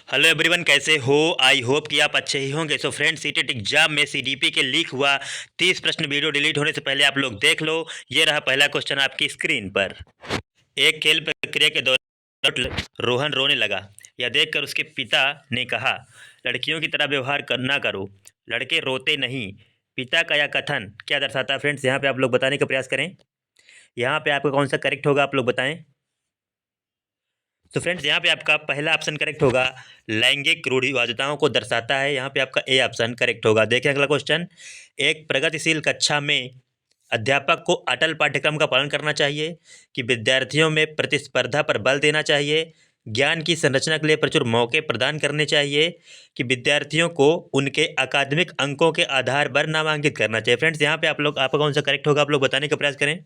Hello everyone, कैसे हो? I hope कि आप अच्छे ही होंगे। सो फ्रेंड्स, सीटेट एग्जाम में सीडीपी के लीक हुआ 30 प्रश्न वीडियो डिलीट होने से पहले आप लोग देख लो। ये रहा पहला क्वेश्चन आपकी स्क्रीन पर। एक खेल प्रक्रिया के दौरान रोहन रोने लगा। यह देखकर उसके पिता ने कहा, लड़कियों की तरह व्यवहार ना करो, लड़के रोते नहीं। पिता का यह कथन क्या दर्शाता है फ्रेंड्स? यहाँ पे आप लोग बताने का प्रयास करें। यहाँ पे आपका कौन सा करेक्ट होगा, आप लोग बताएं। तो फ्रेंड्स, यहाँ पे आपका पहला ऑप्शन करेक्ट होगा, लैंगिक रूढ़िवादिताओं को दर्शाता है। यहाँ पे आपका ए ऑप्शन करेक्ट होगा। देखें अगला क्वेश्चन। एक प्रगतिशील कक्षा में अध्यापक को अटल पाठ्यक्रम का पालन करना चाहिए, कि विद्यार्थियों में प्रतिस्पर्धा पर बल देना चाहिए, ज्ञान की संरचना के लिए प्रचुर मौके प्रदान करने चाहिए, कि विद्यार्थियों को उनके अकादमिक अंकों के आधार पर नामांकित करना चाहिए। फ्रेंड्स, यहाँ पे आप लोग आपका कौन सा करेक्ट होगा, आप लोग बताने का प्रयास करें।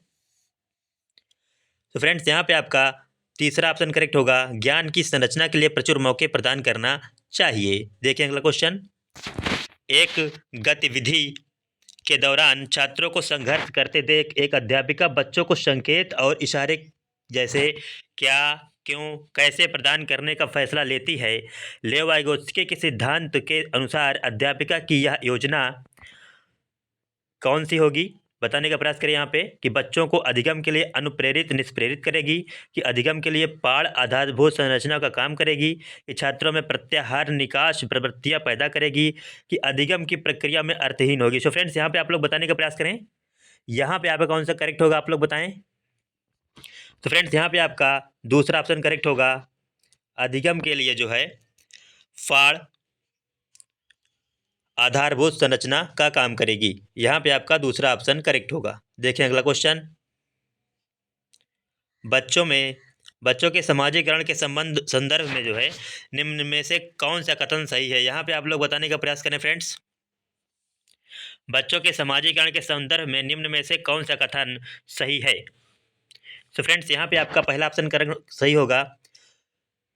तो फ्रेंड्स, यहाँ पे आपका तीसरा ऑप्शन करेक्ट होगा, ज्ञान की संरचना के लिए प्रचुर मौके प्रदान करना चाहिए। देखिए अगला क्वेश्चन। एक गतिविधि के दौरान छात्रों को संघर्ष करते देख एक अध्यापिका बच्चों को संकेत और इशारे जैसे क्या, क्यों, कैसे प्रदान करने का फैसला लेती है। लेव वाइगोत्स्की के सिद्धांत के अनुसार अध्यापिका की यह योजना कौन सी होगी? बताने का प्रयास करें यहाँ पे। कि बच्चों को अधिगम के लिए अनुप्रेरित निष्प्रेरित करेगी, कि अधिगम के लिए पाढ़ आधारभूत संरचना का काम करेगी, कि छात्रों में प्रत्याहार निकास प्रवृत्तियां पैदा करेगी, कि अधिगम की प्रक्रिया में अर्थहीन होगी। सो फ्रेंड्स, यहाँ पे आप लोग बताने का प्रयास करें। यहाँ पे आपका कौन सा करेक्ट होगा, आप लोग बताएं। तो फ्रेंड्स, यहाँ पे आपका दूसरा ऑप्शन करेक्ट होगा, अधिगम के लिए जो है फाड़ आधारभूत संरचना का काम करेगी। यहाँ पे आपका दूसरा ऑप्शन करेक्ट होगा। देखें अगला क्वेश्चन। बच्चों के समाजीकरण के संदर्भ में जो है निम्न में से कौन सा कथन सही है? यहाँ पे आप लोग बताने का प्रयास करें फ्रेंड्स। बच्चों के समाजीकरण के संदर्भ में निम्न में से कौन सा कथन सही है? तो फ्रेंड्स, यहाँ पे आपका पहला ऑप्शन करेक्ट सही होगा,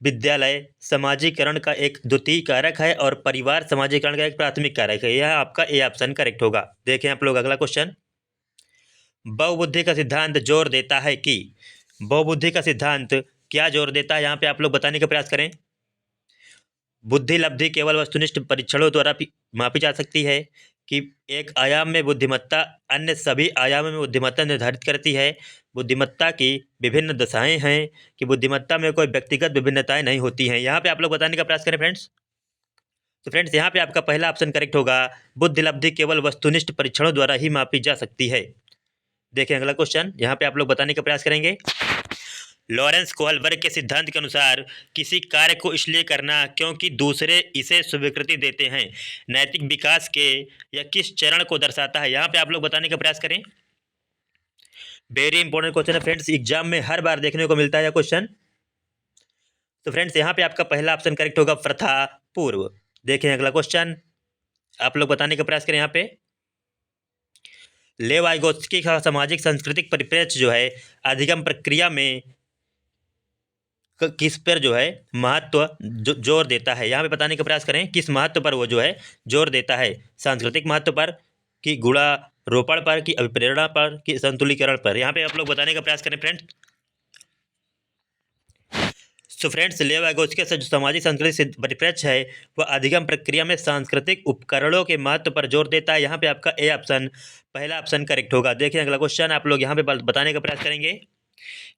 विद्यालय समाजीकरण का एक द्वितीय कारक है और परिवार समाजीकरण का एक प्राथमिक कारक है। यह आपका ए ऑप्शन करेक्ट होगा। देखें आप लोग अगला क्वेश्चन। बहुबुद्धि का सिद्धांत जोर देता है कि, बहुबुद्धि का सिद्धांत क्या जोर देता है? यहाँ पे आप लोग बताने का प्रयास करें। बुद्धि लब्धि केवल वस्तुनिष्ठ परीक्षणों द्वारा मापी जा सकती है, कि एक आयाम में बुद्धिमत्ता अन्य सभी आयामों में बुद्धिमत्ता निर्धारित करती है, बुद्धिमत्ता की विभिन्न दशाएं हैं, कि बुद्धिमत्ता में कोई व्यक्तिगत विभिन्नताएं नहीं होती हैं। यहाँ पे आप लोग बताने का प्रयास करें फ्रेंड्स। तो फ्रेंड्स, यहाँ पे आपका पहला ऑप्शन करेक्ट होगा, बुद्धि लब्धि केवल वस्तुनिष्ठ परीक्षणों द्वारा ही मापी जा सकती है। देखें अगला क्वेश्चन। यहाँ पे आप लोग बताने का प्रयास करेंगे। लॉरेंस कोहलबर्ग के सिद्धांत के अनुसार किसी कार्य को इसलिए करना क्योंकि दूसरे इसे स्वीकृति देते हैं, नैतिक विकास के या किस चरण को दर्शाता है? यहाँ पे आप लोग बताने का प्रयास करें। वेरी इंपॉर्टेंट क्वेश्चन है फ्रेंड्स, एग्जाम में हर बार देखने को मिलता है यह क्वेश्चन। तो फ्रेंड्स, यहाँ पे आपका पहला ऑप्शन करेक्ट होगा, प्रथा पूर्व। देखें अगला क्वेश्चन, आप लोग बताने का प्रयास करें। यहाँ पे लेव वाइगोत्स्की का सामाजिक सांस्कृतिक परिप्रेक्ष्य जो है अधिगम प्रक्रिया में किस पर जो है महत्व जोर देता है? यहाँ पे बताने का प्रयास करें, किस महत्व पर वो जो है जोर देता है। सांस्कृतिक महत्व पर, कि गुणारोपण पर, कि अभिप्रेरणा पर, कि संतुलीकरण पर? यहाँ पे आप लोग बताने का प्रयास करें फ्रेंड्स। सो फ्रेंड्स, लेव वाइगोत्स्की का जो सामाजिक सांस्कृतिक परिप्रेक्ष्य है वह अधिगम प्रक्रिया में सांस्कृतिक उपकरणों के महत्व पर जोर देता है। यहाँ पे आपका ए ऑप्शन पहला ऑप्शन करेक्ट होगा। देखिए अगला क्वेश्चन, आप लोग यहाँ पे बताने का प्रयास करेंगे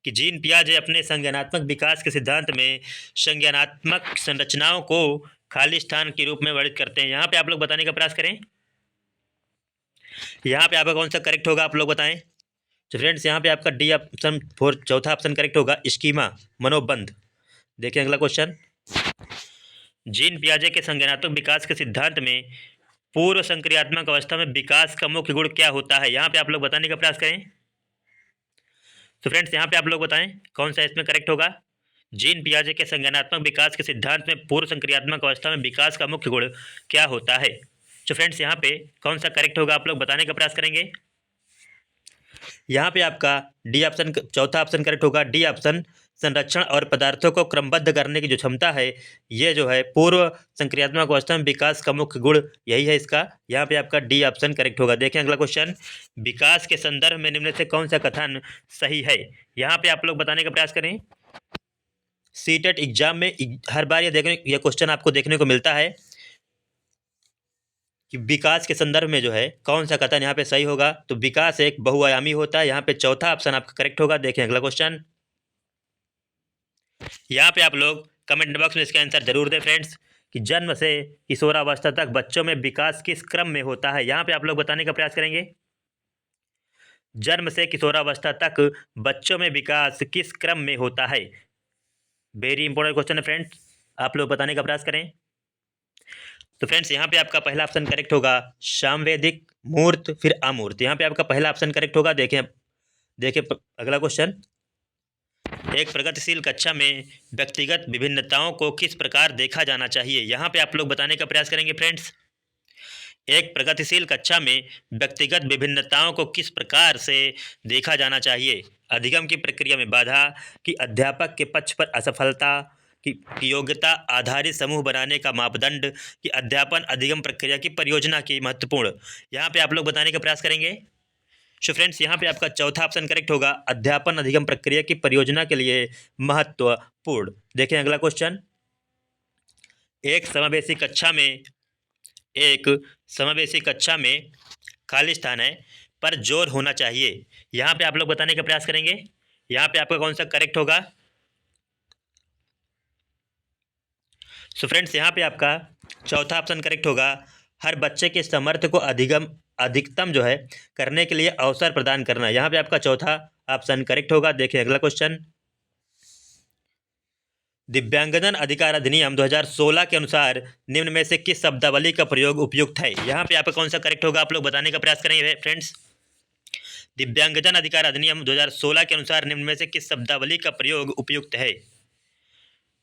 कि जीन पियाजे अपने संज्ञानात्मक विकास के सिद्धांत में संज्ञानात्मक संरचनाओं को खाली स्थान के रूप में वर्णित करते हैं। यहाँ पे आप लोग बताने का प्रयास करें। यहाँ पे आपका कौन सा करेक्ट होगा, आप लोग बताएं। तो फ्रेंड्स, यहाँ पे आपका डी ऑप्शन चौथा ऑप्शन करेक्ट होगा, स्कीमा मनोबंध। देखिए अगला क्वेश्चन। जीन पियाजे के संज्ञानात्मक विकास के सिद्धांत में पूर्व संक्रियात्मक अवस्था में विकास का मुख्य गुण क्या होता है? यहाँ पे आप लोग बताने का प्रयास करें। तो फ्रेंड्स, यहाँ पे आप लोग बताएं कौन सा इसमें करेक्ट होगा। जीन पियाजे के संज्ञानात्मक विकास के सिद्धांत में पूर्व संक्रियात्मक अवस्था में विकास का मुख्य गुण क्या होता है? तो फ्रेंड्स, यहाँ पे कौन सा करेक्ट होगा, आप लोग बताने का प्रयास करेंगे। यहाँ पे आपका डी ऑप्शन चौथा ऑप्शन करेक्ट होगा, डी ऑप्शन संरक्षण और पदार्थों को क्रमबद्ध करने की जो क्षमता है ये जो है पूर्व संक्रियात्मक अवस्था में विकास का मुख्य गुण यही है इसका। यहाँ पे आपका डी ऑप्शन करेक्ट होगा। देखें अगला क्वेश्चन, विकास के संदर्भ में निम्न से कौन सा कथन सही है? यहाँ पे आप लोग बताने का प्रयास करें। सीटेट एग्जाम में हर बार ये क्वेश्चन आपको देखने को मिलता है कि विकास के संदर्भ में जो है कौन सा कथन यहाँ पे सही होगा। तो विकास एक बहुआयामी होता है, यहाँ पे चौथा ऑप्शन आपका करेक्ट होगा। देखें अगला क्वेश्चन। यहाँ पे आप लोग कमेंट बॉक्स में इसका आंसर जरूर दें फ्रेंड्स कि जन्म से किशोरावस्था तक बच्चों में विकास किस क्रम में होता है। यहाँ पे आप लोग बताने का प्रयास करेंगे, जन्म से किशोरावस्था तक बच्चों में विकास किस क्रम में होता है। वेरी इंपॉर्टेंट क्वेश्चन है फ्रेंड्स, आप लोग बताने का प्रयास करें। तो फ्रेंड्स यहाँ पे आपका पहला ऑप्शन करेक्ट होगा सामवेदिक, मूर्त, फिर अमूर्त। यहाँ पे आपका पहला ऑप्शन करेक्ट होगा। देखें देखें अगला क्वेश्चन। एक प्रगतिशील कक्षा में व्यक्तिगत विभिन्नताओं को किस प्रकार देखा जाना चाहिए। यहाँ पे आप लोग बताने का प्रयास करेंगे फ्रेंड्स। एक प्रगतिशील कक्षा में व्यक्तिगत विभिन्नताओं को किस प्रकार से देखा जाना चाहिए। अधिगम की प्रक्रिया में बाधा, कि अध्यापक के पक्ष पर असफलता, कि योग्यता आधारित समूह बनाने का मापदंड, कि अध्यापन अधिगम प्रक्रिया की परियोजना की महत्वपूर्ण। यहाँ पे आप लोग बताने का प्रयास करेंगे। सो फ्रेंड्स यहाँ पे आपका चौथा ऑप्शन करेक्ट होगा, अध्यापन अधिगम प्रक्रिया की परियोजना के लिए महत्वपूर्ण। देखें अगला क्वेश्चन। एक समावेशी कक्षा में खाली स्थान है पर जोर होना चाहिए। यहाँ पे आप लोग बताने का प्रयास करेंगे। यहाँ पे आपका कौन सा करेक्ट होगा। सो फ्रेंड्स यहाँ पे आपका चौथा ऑप्शन करेक्ट होगा, हर बच्चे के सामर्थ्य को अधिकतम जो है करने के लिए अवसर प्रदान करना। यहाँ पे आपका चौथा ऑप्शन करेक्ट होगा। देखिए अगला क्वेश्चन। दिव्यांगजन अधिकार अधिनियम 2016 के अनुसार निम्न में से किस शब्दावली का प्रयोग उपयुक्त है। यहाँ पे आपका कौन सा करेक्ट होगा, आप लोग बताने का प्रयास करेंगे फ्रेंड्स। दिव्यांगजन अधिकार अधिनियम 2016 के अनुसार निम्न में से किस शब्दावली का प्रयोग उपयुक्त है।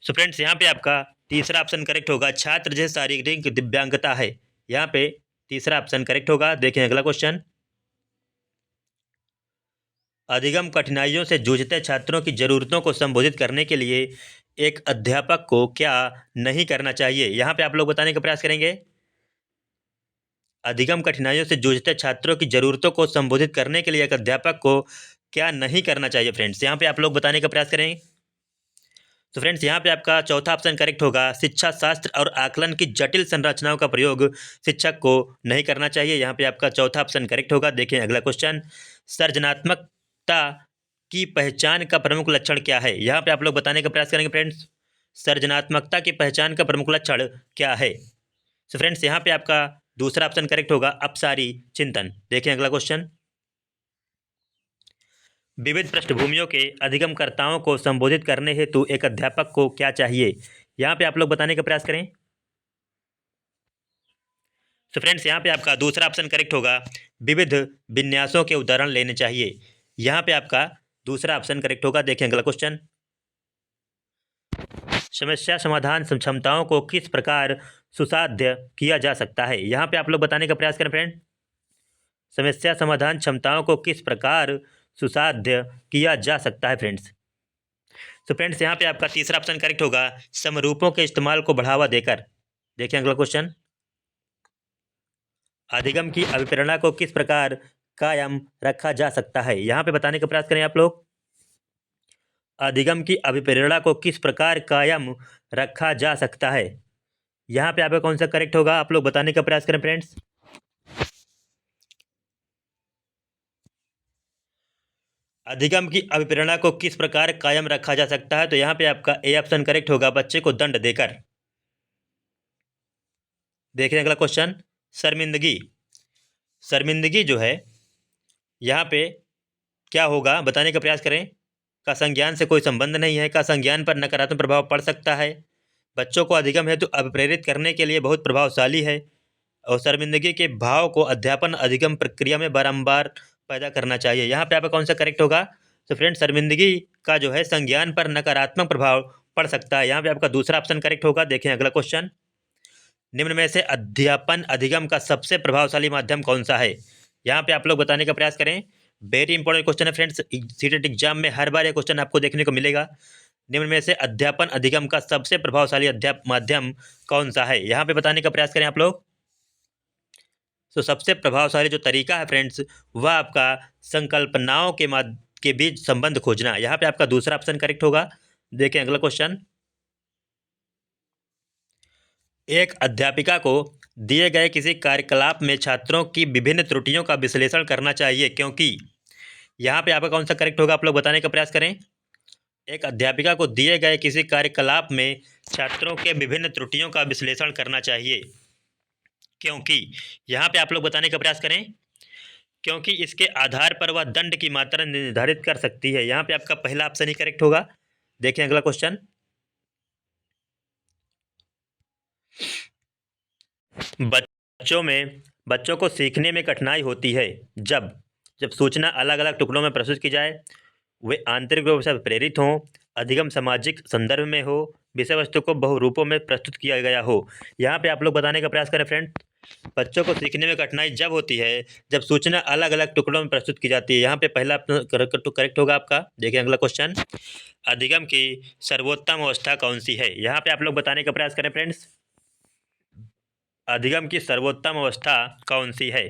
सो फ्रेंड्स यहाँ पे आपका तीसरा ऑप्शन करेक्ट होगा, छात्र जैसे शारीरिक दिव्यांगता है। यहाँ पे तीसरा ऑप्शन करेक्ट होगा। देखें अगला क्वेश्चन। अधिगम कठिनाइयों से जूझते छात्रों की जरूरतों को संबोधित करने के लिए एक अध्यापक को क्या नहीं करना चाहिए। यहाँ पे आप लोग बताने का प्रयास करेंगे। अधिगम कठिनाइयों से जूझते छात्रों की जरूरतों को संबोधित करने के लिए एक अध्यापक को क्या नहीं करना चाहिए फ्रेंड्स। यहाँ पे आप लोग बताने का प्रयास करें। तो फ्रेंड्स यहाँ पे आपका चौथा ऑप्शन करेक्ट होगा, शिक्षा शास्त्र और आकलन की जटिल संरचनाओं का प्रयोग शिक्षक को नहीं करना चाहिए। यहाँ पे आपका चौथा ऑप्शन करेक्ट होगा। देखें अगला क्वेश्चन। सृजनात्मकता की पहचान का प्रमुख लक्षण क्या है। यहाँ पे आप लोग बताने का प्रयास करेंगे फ्रेंड्स। सृजनात्मकता की पहचान का प्रमुख लक्षण क्या है। तो फ्रेंड्स यहाँ पे आपका दूसरा ऑप्शन करेक्ट होगा, अपसारी चिंतन। देखें अगला क्वेश्चन। विविध पृष्ठभूमियों के अधिगमकर्ताओं को संबोधित करने हेतु एक अध्यापक को क्या चाहिए। यहाँ पे आप लोग बताने का प्रयास करें। तो फ्रेंड्स यहाँ पे आपका दूसरा ऑप्शन करेक्ट होगा, विविध विन्यासों के उदाहरण लेने चाहिए। यहाँ पे आपका दूसरा ऑप्शन करेक्ट होगा। देखें अगला क्वेश्चन। समस्या समाधान क्षमताओं को किस प्रकार सुसाध्य किया जा सकता है। यहाँ पे आप लोग बताने का प्रयास करें फ्रेंड। समस्या समाधान क्षमताओं को किस प्रकार सुसाध्य किया जा सकता है फ्रेंड्स। तो फ्रेंड्स यहाँ पे आपका तीसरा ऑप्शन करेक्ट होगा, समरूपों के इस्तेमाल को बढ़ावा देकर। देखिए अगला क्वेश्चन। अधिगम की अभिप्रेरणा को किस प्रकार कायम रखा जा सकता है। यहाँ पे बताने का प्रयास करें आप लोग। अधिगम की अभिप्रेरणा को किस प्रकार कायम रखा जा सकता है। यहाँ पे आपका कौन सा करेक्ट होगा, आप लोग बताने का प्रयास करें फ्रेंड्स। अधिगम की अभिप्रेरणा को किस प्रकार कायम रखा जा सकता है, तो यहाँ पे आपका ए ऑप्शन करेक्ट होगा, बच्चे को दंड देकर। देखिए अगला क्वेश्चन। शर्मिंदगी जो है यहाँ पे क्या होगा, बताने का प्रयास करें। का संज्ञान से कोई संबंध नहीं है, का संज्ञान पर नकारात्मक प्रभाव पड़ सकता है, बच्चों को अधिगम हेतु अभिप्रेरित करने के लिए बहुत प्रभावशाली है, और शर्मिंदगी के भाव को अध्यापन अधिगम प्रक्रिया में बारंबार पैदा करना चाहिए। यहाँ पे आपका कौन सा करेक्ट होगा। तो फ्रेंड शर्मिंदगी का जो है संज्ञान पर नकारात्मक प्रभाव पड़ सकता है। यहाँ पे आपका दूसरा ऑप्शन करेक्ट होगा। देखें अगला क्वेश्चन। निम्न में से अध्यापन अधिगम का सबसे प्रभावशाली माध्यम कौन सा है। यहाँ पे आप लोग बताने का प्रयास करें। वेरी इंपॉर्टेंट क्वेश्चन है फ्रेंड्स, सीटेट एग्जाम में हर बार ये क्वेश्चन आपको देखने को मिलेगा। निम्न में से अध्यापन अधिगम का सबसे प्रभावशाली माध्यम कौन सा है। यहाँ पे बताने का प्रयास करें आप लोग। तो सबसे प्रभावशाली जो तरीका है फ्रेंड्स, वह आपका संकल्पनाओं के बीच संबंध खोजना। यहाँ पे आपका दूसरा ऑप्शन करेक्ट होगा। देखें अगला क्वेश्चन। एक अध्यापिका को दिए गए किसी कार्यकलाप में छात्रों की विभिन्न त्रुटियों का विश्लेषण करना चाहिए, क्योंकि यहाँ पे आपका कौन सा करेक्ट होगा, आप लोग बताने का प्रयास करें। एक अध्यापिका को दिए गए किसी कार्यकलाप में छात्रों के विभिन्न त्रुटियों का विश्लेषण करना चाहिए, क्योंकि यहाँ पे आप लोग बताने का प्रयास करें, क्योंकि इसके आधार पर वह दंड की मात्रा निर्धारित कर सकती है। यहाँ पे आपका पहला ऑप्शन ही करेक्ट होगा। देखें अगला क्वेश्चन। बच्चों को सीखने में कठिनाई होती है जब जब सूचना अलग अलग टुकड़ों में प्रस्तुत की जाए, वे आंतरिक रूप से प्रेरित हों, अधिगम सामाजिक संदर्भ में हो, विषय वस्तु को बहुरूपों में प्रस्तुत किया गया हो। यहाँ पे आप लोग बताने का प्रयास करें फ्रेंड। बच्चों को सीखने में कठिनाई जब होती है जब सूचना अलग अलग टुकड़ों में प्रस्तुत की जाती है। यहाँ पे पहला करेक्ट होगा आपका। देखिए अगला क्वेश्चन। अधिगम की सर्वोत्तम अवस्था कौन सी है? यहाँ पे आप लोग बताने का प्रयास करें फ्रेंड्स। अधिगम की सर्वोत्तम अवस्था कौन सी है?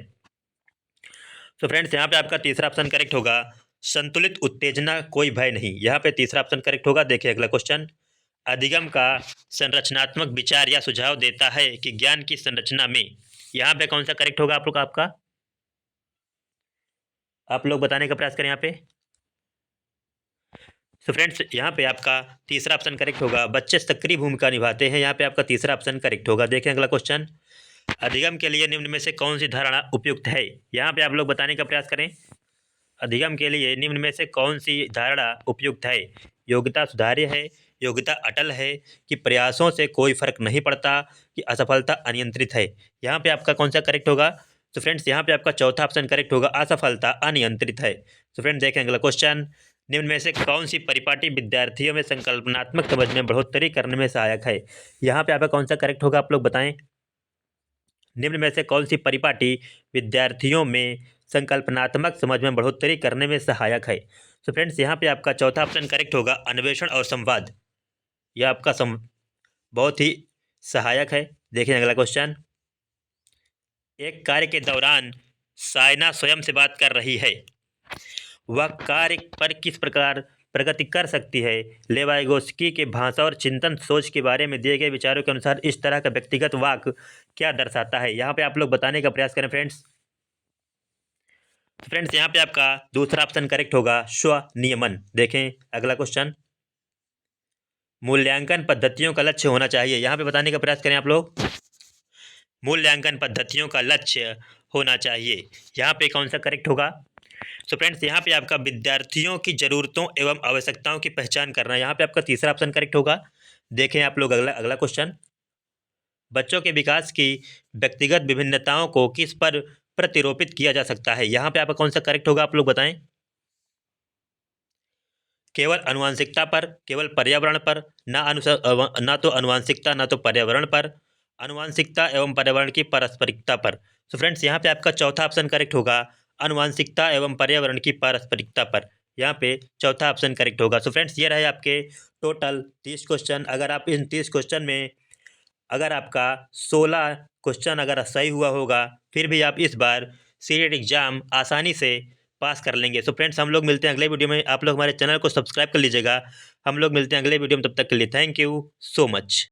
तो फ्रेंड्स यहाँ पे आपका तीसरा ऑप्शन करेक्ट होगा, संतुलित उत्तेजना कोई भय नहीं। यहाँ पे तीसरा ऑप्शन करेक्ट होगा। देखिए अगला क्वेश्चन। अधिगम का संरचनात्मक विचार या सुझाव देता है कि ज्ञान की संरचना में, यहाँ पे कौन सा करेक्ट होगा आप लोग बताने का प्रयास करें यहाँ पे। तो फ्रेंड्स यहाँ पे आपका तीसरा ऑप्शन करेक्ट होगा, बच्चे सक्रिय भूमिका निभाते हैं। यहाँ पे आपका तीसरा ऑप्शन करेक्ट होगा। देखें अगला क्वेश्चन। अधिगम के लिए निम्न में से कौन सी धारणा उपयुक्त है? यहाँ पे आप लोग बताने का प्रयास करें। अधिगम के लिए निम्न में से कौन सी धारणा उपयुक्त है? योग्यता सुधार्य है, योग्यता अटल है, कि प्रयासों से कोई फर्क नहीं पड़ता, कि असफलता अनियंत्रित है। यहाँ पे आपका कौन सा करेक्ट होगा? तो फ्रेंड्स यहाँ पे आपका चौथा ऑप्शन करेक्ट होगा, असफलता अनियंत्रित है। तो फ्रेंड्स देखें अगला क्वेश्चन। निम्न में से कौन सी परिपाटी विद्यार्थियों में संकल्पनात्मक समझ में बढ़ोतरी करने में सहायक है? यहाँ पे आपका कौन सा करेक्ट होगा, आप लोग बताएं। निम्न में से कौन सी परिपाटी विद्यार्थियों में संकल्पनात्मक समझ में बढ़ोतरी करने में सहायक है? तो फ्रेंड्स यहाँ पे आपका चौथा ऑप्शन करेक्ट होगा, अन्वेषण और संवाद। यह आपका बहुत ही सहायक है। देखिए अगला क्वेश्चन। एक कार्य के दौरान सायना स्वयं से बात कर रही है, वह कार्य पर किस प्रकार प्रगति कर सकती है? लेवाइगोस्की के भाषा और चिंतन सोच के बारे में दिए गए विचारों के अनुसार इस तरह का व्यक्तिगत वाक्य क्या दर्शाता है? यहाँ पे आप लोग बताने का प्रयास करें फ्रेंड्स। फ्रेंड्स यहाँ पे आपका दूसरा ऑप्शन करेक्ट होगा, स्वनियमन। देखें अगला क्वेश्चन। मूल्यांकन पद्धतियों का लक्ष्य होना चाहिए। यहाँ पे बताने का प्रयास करें आप लोग। मूल्यांकन पद्धतियों का लक्ष्य होना चाहिए, यहाँ पे कौन सा करेक्ट होगा? तो फ्रेंड्स यहाँ पे आपका विद्यार्थियों की जरूरतों एवं आवश्यकताओं की पहचान करना, यहाँ पे आपका तीसरा ऑप्शन करेक्ट होगा। देखें आप लोग अगला क्वेश्चन। बच्चों के विकास की व्यक्तिगत विभिन्नताओं को किस पर प्रतिरोपित किया जा सकता है? यहाँ पे आपका कौन सा करेक्ट होगा, आप लोग बताएं। केवल अनुवांशिकता पर, केवल पर्यावरण पर, ना तो अनुवांशिकता ना तो पर्यावरण पर, अनुवांशिकता एवं पर्यावरण की पारस्परिकता पर। तो फ्रेंड्स यहाँ पे आपका चौथा ऑप्शन करेक्ट होगा, अनुवांशिकता एवं पर्यावरण की पारस्परिकता पर। यहाँ पे चौथा ऑप्शन करेक्ट होगा। सो फ्रेंड्स ये रहे आपके टोटल 30 क्वेश्चन। अगर आप इन 30 क्वेश्चन में अगर आपका 16 क्वेश्चन अगर सही हुआ होगा, फिर भी आप इस बार सीटेट एग्जाम आसानी से पास कर लेंगे। सो फ्रेंड्स हम लोग मिलते हैं अगले वीडियो में। आप लोग हमारे चैनल को सब्सक्राइब कर लीजिएगा। हम लोग मिलते हैं अगले वीडियो में, तब तक के लिए थैंक यू सो मच।